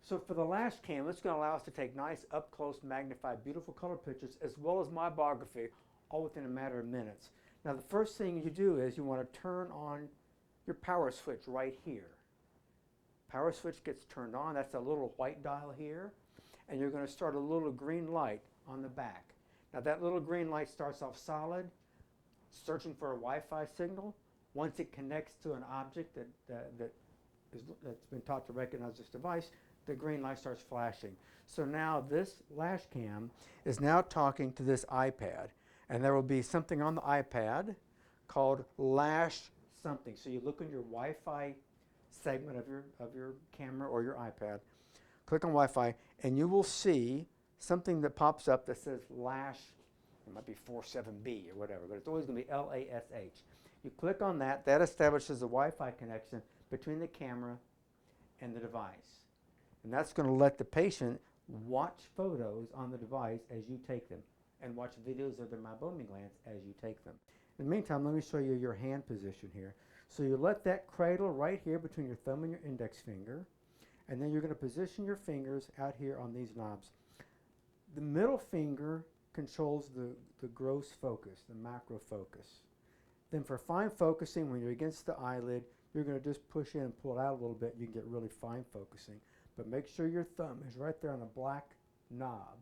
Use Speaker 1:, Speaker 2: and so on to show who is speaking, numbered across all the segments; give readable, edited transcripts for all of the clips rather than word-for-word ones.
Speaker 1: So for the LashCam, it's going to allow us to take nice, up-close, magnified, beautiful color pictures, as well as my biography, all within a matter of minutes. Now the first thing you do is you want to turn on your power switch right here. Power switch gets turned on, that's a little white dial here, and you're going to start a little green light on the back. Now that little green light starts off solid, searching for a Wi-Fi signal. Once it connects to an object that's been taught to recognize this device, the green light starts flashing. So now this LashCam is now talking to this iPad, and there will be something on the iPad called Lash something. So you look in your Wi-Fi segment of your camera or your iPad, click on Wi-Fi, and you will see something that pops up that says Lash. It might be 47B or whatever, but it's always going to be LASH. You click on that, that establishes a Wi-Fi connection between the camera and the device. And that's going to let the patient watch photos on the device as you take them and watch videos of their meibomian glands as you take them. In the meantime, let me show you your hand position here. So you let that cradle right here between your thumb and your index finger, and then you're going to position your fingers out here on these knobs. The middle finger controls the gross focus, the macro focus. Then for fine focusing, when you're against the eyelid, you're going to just push in and pull it out a little bit. You can get really fine focusing. But make sure your thumb is right there on a black knob.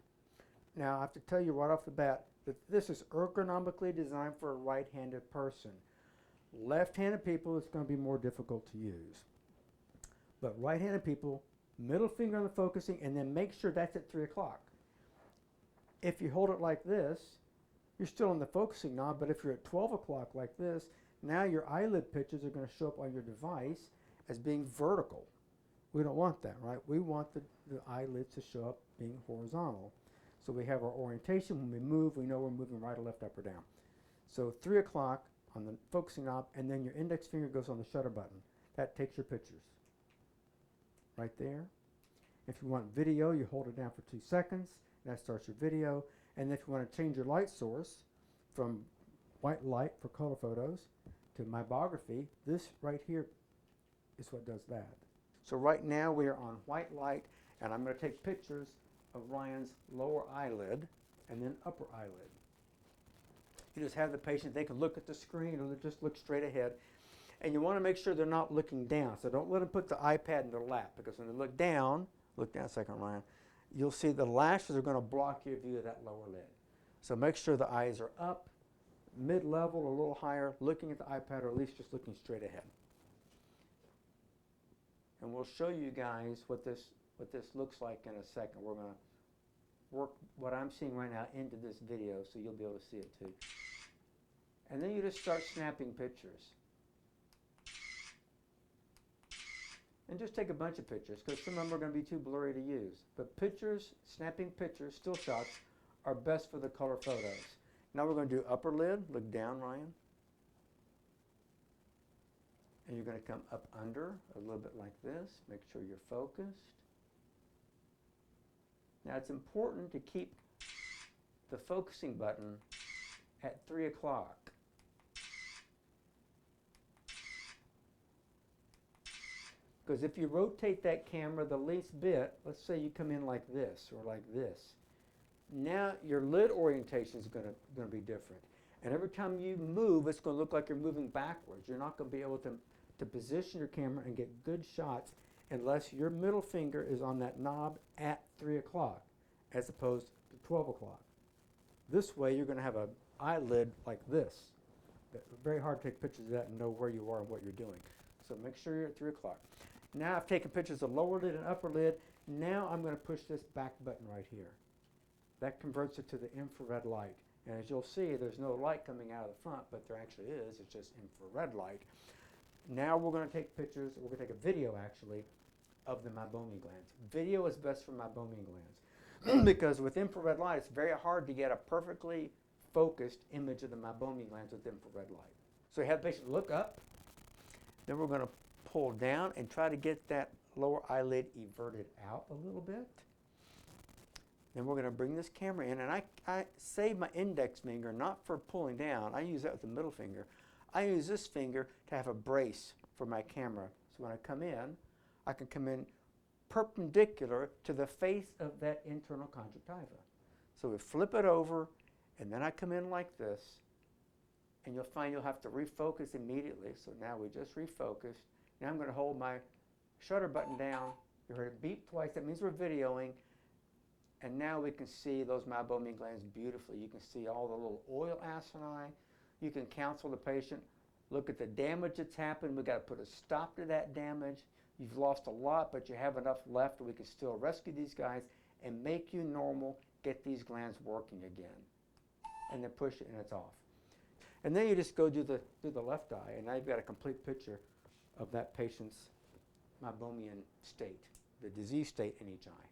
Speaker 1: Now I have to tell you right off the bat that this is ergonomically designed for a right-handed person. Left-handed people, it's going to be more difficult to use. But right-handed people, middle finger on the focusing, and then make sure that's at 3 o'clock. If you hold it like this, you're still on the focusing knob, but if you're at 12 o'clock like this, now your eyelid pictures are going to show up on your device as being vertical. We don't want that, right? We want the eyelids to show up being horizontal. So we have our orientation. When we move, we know we're moving right or left, up or down. So 3 o'clock on the focusing knob, and then your index finger goes on the shutter button. That takes your pictures right there. If you want video, you hold it down for 2 seconds. That starts your video. And if you want to change your light source from white light for color photos to my biography, this right here is what does that. So right now we are on white light, and I'm going to take pictures of Ryan's lower eyelid and then upper eyelid. You just have the patient, they can look at the screen or they just look straight ahead. And you want to make sure they're not looking down. So don't let them put the iPad in their lap, because when they look down a second, Ryan, you'll see the lashes are going to block your view of that lower lid. So make sure the eyes are up, mid-level or a little higher, looking at the iPad, or at least just looking straight ahead. And we'll show you guys what this looks like in a second. We're going to work what I'm seeing right now into this video so you'll be able to see it too. And then you just start snapping pictures. And just take a bunch of pictures, because some of them are going to be too blurry to use. But pictures, snapping pictures, still shots, are best for the color photos. Now we're going to do upper lid. Look down, Ryan. And you're going to come up under a little bit like this. Make sure you're focused. Now it's important to keep the focusing button at 3 o'clock. Because if you rotate that camera the least bit, let's say you come in like this or like this, now your lid orientation is going to be different. And every time you move, it's going to look like you're moving backwards. You're not going to be able to position your camera and get good shots unless your middle finger is on that knob at 3 o'clock as opposed to 12 o'clock. This way you're going to have an eyelid like this. Very hard to take pictures of that and know where you are and what you're doing. So make sure you're at 3 o'clock. Now I've taken pictures of lower lid and upper lid. Now I'm going to push this back button right here. That converts it to the infrared light. And as you'll see, there's no light coming out of the front, but there actually is. It's just infrared light. Now we're going to take pictures, we're going to take a video actually, of the meibomian glands. Video is best for meibomian glands because with infrared light, it's very hard to get a perfectly focused image of the meibomian glands with infrared light. So you have the patient look up, then we're going to pull down and try to get that lower eyelid everted out a little bit. Then we're going to bring this camera in, and I save my index finger not for pulling down. I use that with the middle finger. I use this finger to have a brace for my camera. So when I come in, I can come in perpendicular to the face of that internal conjunctiva. So we flip it over, and then I come in like this, and you'll find you'll have to refocus immediately. So now we just refocused. Now I'm going to hold my shutter button down. You heard it beep twice. That means we're videoing. And now we can see those meibomian glands beautifully. You can see all the little oil acini. You can counsel the patient. Look at the damage that's happened. We've got to put a stop to that damage. You've lost a lot, but you have enough left that we can still rescue these guys and make you normal, get these glands working again. And then push it and it's off. And then you just go do the left eye, and now you've got a complete picture of that patient's meibomian state, the disease state in each eye.